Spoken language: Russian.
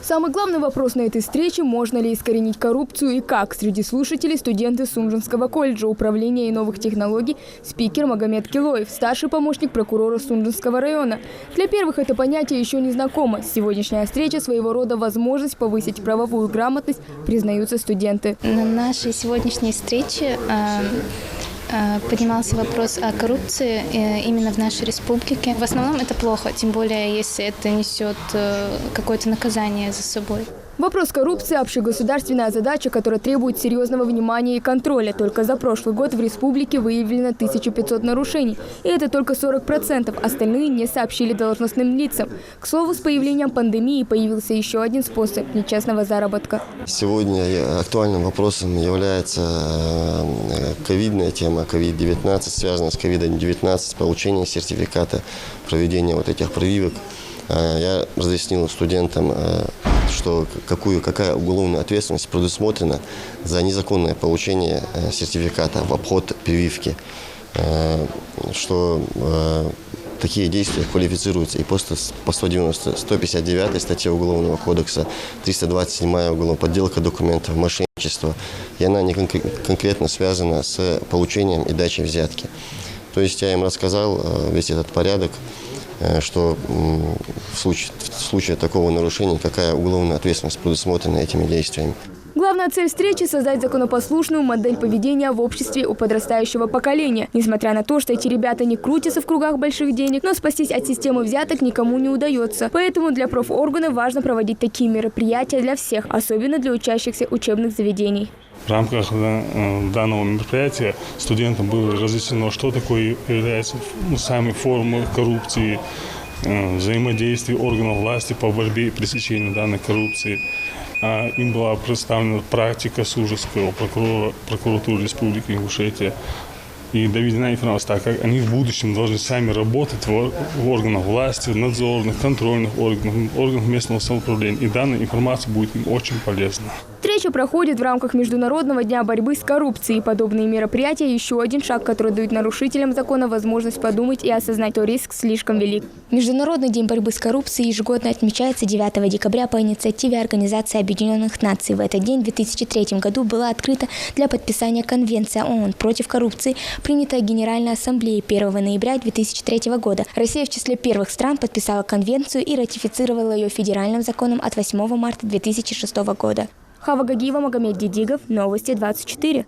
Самый главный вопрос на этой встрече – можно ли искоренить коррупцию и как. Среди слушателей студенты Сунжинского колледжа управления и новых технологий, спикер Магомед Килоев, старший помощник прокурора Сунжинского района. Для первых это понятие еще не знакомо. Сегодняшняя встреча – своего рода возможность повысить правовую грамотность, признаются студенты. На нашей сегодняшней встрече поднимался вопрос о коррупции именно в нашей республике. В основном это плохо, тем более если это несет какое-то наказание за собой. Вопрос коррупции – общегосударственная задача, которая требует серьезного внимания и контроля. Только за прошлый год в республике выявлено 1500 нарушений. И это только 40%. Остальные не сообщили должностным лицам. К слову, с появлением пандемии появился еще один способ нечестного заработка. Сегодня актуальным вопросом является ковидная тема, COVID-19, связанная с COVID-19, получение сертификата, проведение вот этих прививок. Я разъяснил студентам, что какая уголовная ответственность предусмотрена за незаконное получение сертификата в обход прививки, что такие действия квалифицируются и по 159 статье Уголовного кодекса, 327 уголовная подделка документов, мошенничество, и она не конкретно связана с получением и дачей взятки. То есть я им рассказал весь этот порядок, что в случае такого нарушения, какая уголовная ответственность предусмотрена этими действиями. Главная цель встречи – создать законопослушную модель поведения в обществе у подрастающего поколения. Несмотря на то, что эти ребята не крутятся в кругах больших денег, но спастись от системы взяток никому не удается. Поэтому для профорганов важно проводить такие мероприятия для всех, особенно для учащихся учебных заведений. В рамках данного мероприятия студентам было разъяснено, что такое является самой формой коррупции, взаимодействие органов власти по борьбе и пресечению данной коррупции. Им была представлена практика Сунжинского прокуратуры Республики Ингушетия. И доведена информация, так как они в будущем должны сами работать в органах власти, надзорных, контрольных органах местного самоуправления. И данная информация будет им очень полезна. Встреча проходит в рамках Международного дня борьбы с коррупцией. Подобные мероприятия – еще один шаг, который дает нарушителям закона возможность подумать и осознать, что риск слишком велик. Международный день борьбы с коррупцией ежегодно отмечается 9 декабря по инициативе Организации Объединенных Наций. В этот день, в 2003 году, была открыта для подписания Конвенция ООН против коррупции, принятая Генеральной Ассамблеей 1 ноября 2003 года. Россия в числе первых стран подписала конвенцию и ратифицировала ее федеральным законом от 8 марта 2006 года. Хава Гагиева, Магомед Дидигов, Новости 24.